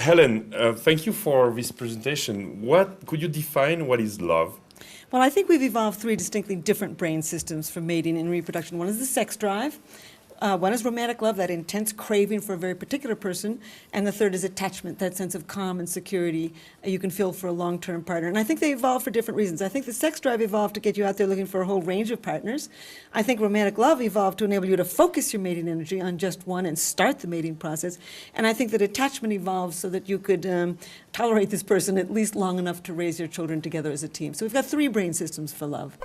Helen, thank you for this presentation. Could you define what is love? Well, I think we've evolved three distinctly different brain systems for mating and reproduction. One is the sex drive. One is romantic love, that intense craving for a very particular person. And the third is attachment, that sense of calm and security you can feel for a long-term partner. And I think they evolved for different reasons. I think the sex drive evolved to get you out there looking for a whole range of partners. I think romantic love evolved to enable you to focus your mating energy on just one and start the mating process. And I think that attachment evolved so that you could tolerate this person at least long enough to raise your children together as a team. So we've got three brain systems for love.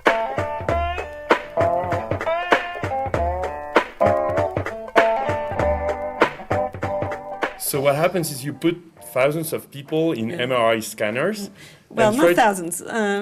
So what happens is you put thousands of people in MRI scanners. Well, not thousands.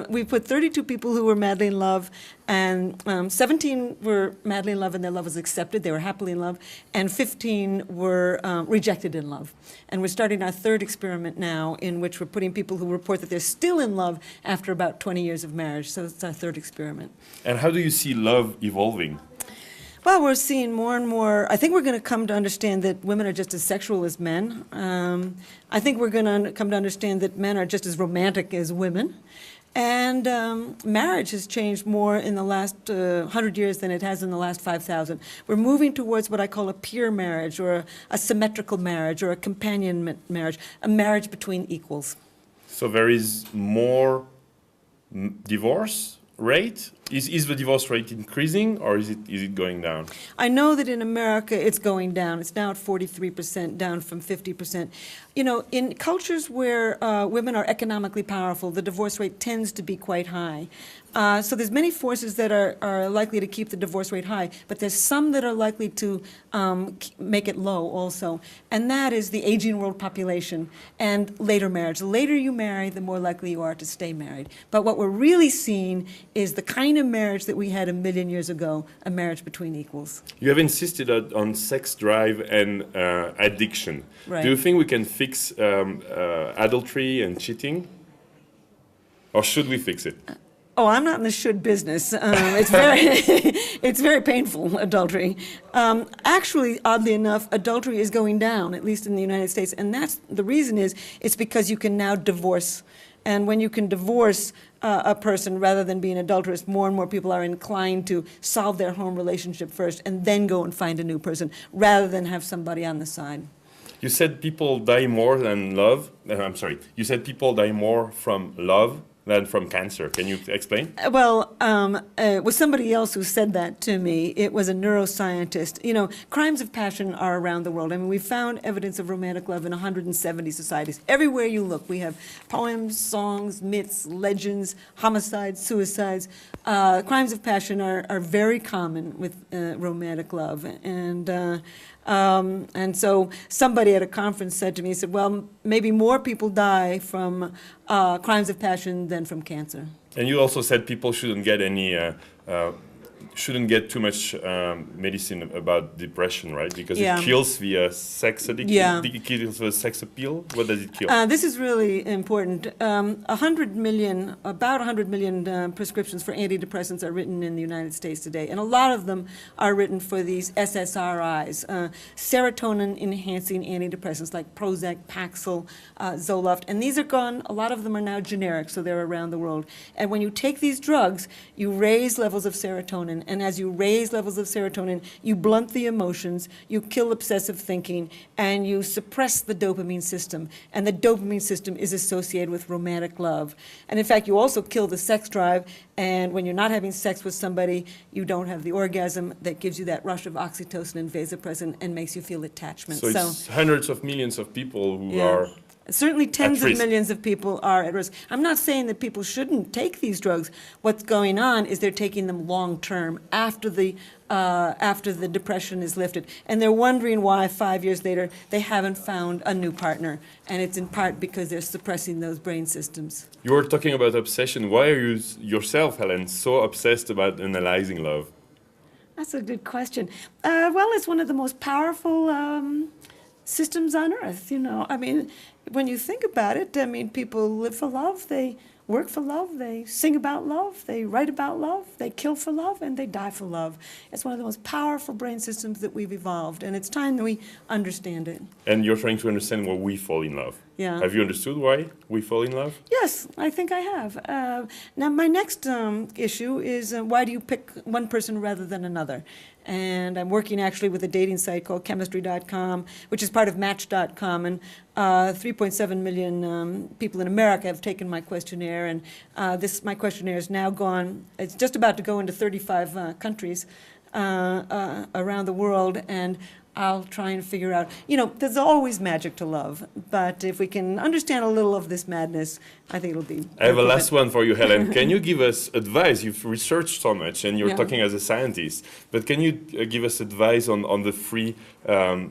We put 32 people who were madly in love, and 17 were madly in love and their love was accepted. They were happily in love. And 15 were rejected in love. And we're starting our third experiment now, in which we're putting people who report that they're still in love after about 20 years of marriage. So it's our third experiment. And how do you see love evolving? Well, we're seeing more and more. I think we're going to come to understand that women are just as sexual as men. I think we're going to come to understand that men are just as romantic as women. And marriage has changed more in the last 100 years than it has in the last 5,000. We're moving towards what I call a peer marriage, or a symmetrical marriage, or a companion marriage, a marriage between equals. So there is more divorce rate? Is the divorce rate increasing, or is it going down? I know that in America it's going down. It's now at 43%, down from 50%. You know, in cultures where women are economically powerful, the divorce rate tends to be quite high. So there's many forces that are likely to keep the divorce rate high, but there's some that are likely to make it low also. And that is the aging world population and later marriage. The later you marry, the more likely you are to stay married. But what we're really seeing is the kind of marriage that we had 1 million years ago, a marriage between equals. You have insisted on sex drive and addiction. Right. Do you think we can fix adultery and cheating? Or should we fix it? Oh, I'm not in the should business. It's very, it's very painful, adultery. Actually, oddly enough, adultery is going down, at least in the United States, and that's the reason is it's because you can now divorce. And when you can divorce a person rather than being adulterous, more and more people are inclined to solve their home relationship first and then go and find a new person rather than have somebody on the side. You said people die more than love. I'm sorry. You said people die more from love than from cancer. Can you explain? Well, it was somebody else who said that to me. It was a neuroscientist. You know, crimes of passion are around the world. I mean, we found evidence of romantic love in 170 societies. Everywhere you look, we have poems, songs, myths, legends, homicides, suicides. Crimes of passion are very common with romantic love. And so somebody at a conference said to me, he said, well, maybe more people die from crimes of passion than from cancer. And you also said people shouldn't get shouldn't get too much medicine about depression, right? Because it kills the sex addiction. Yeah. It kills the sex appeal. What does it kill? This is really important. 100 million, about 100 million prescriptions for antidepressants are written in the United States today, and a lot of them are written for these SSRIs, serotonin-enhancing antidepressants like Prozac, Paxil, Zoloft, and these are gone. A lot of them are now generic, so they're around the world. And when you take these drugs, you raise levels of serotonin. And as you raise levels of serotonin, you blunt the emotions, you kill obsessive thinking, and you suppress the dopamine system. And the dopamine system is associated with romantic love. And in fact, you also kill the sex drive, and when you're not having sex with somebody, you don't have the orgasm that gives you that rush of oxytocin and vasopressin and makes you feel attachment. So it's hundreds of millions of people who are certainly tens of millions of people are at risk. I'm not saying that people shouldn't take these drugs. What's going on is they're taking them long term after the depression is lifted. And they're wondering why 5 years later they haven't found a new partner. And it's in part because they're suppressing those brain systems. You were talking about obsession. Why are you yourself, Helen, so obsessed about analyzing love? That's a good question. Well, it's one of the most powerful systems on earth, you know. I mean, when you think about it, I mean, people live for love. They work for love, they sing about love, they write about love, they kill for love, and they die for love. It's one of the most powerful brain systems that we've evolved, and it's time that we understand it. And you're trying to understand why we fall in love. Yeah. Have you understood why we fall in love? Yes, I think I have. Now, my next issue is why do you pick one person rather than another? And I'm working actually with a dating site called chemistry.com, which is part of match.com, and 3.7 million people in America have taken my questionnaire, and my questionnaire is now gone, it's just about to go into 35 countries around the world, and I'll try and figure out, there's always magic to love, but if we can understand a little of this madness, I think it'll be. I have a last one for you, Helen. Can you give us advice? You've researched so much and you're talking as a scientist, but can you give us advice on the three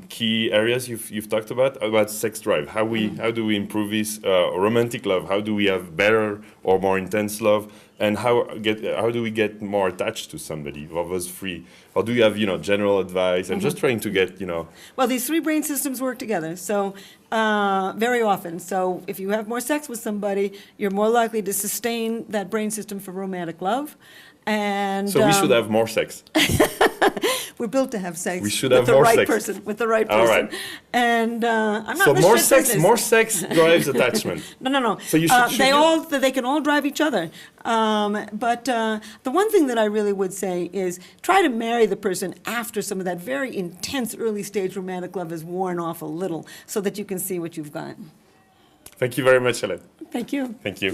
key areas you've talked about sex drive? How do we improve this? Romantic love, how do we have better or more intense love? And how do we get more attached to somebody of those three? Or do you have, general advice? I'm just trying to get, Well, these three brain systems work together, so very often. So if you have more sex with somebody, you're more likely to sustain that brain system for romantic love. And so we should have more sex. We're built to have sex. We should have more sex. With the right person. All right. And I'm not. So more sex. More sex drives attachment. No. So you they can all drive each other. But the one thing that I really would say is try to marry the person after some of that very intense early stage romantic love has worn off a little, so that you can see what you've got. Thank you very much, Helen. Thank you. Thank you.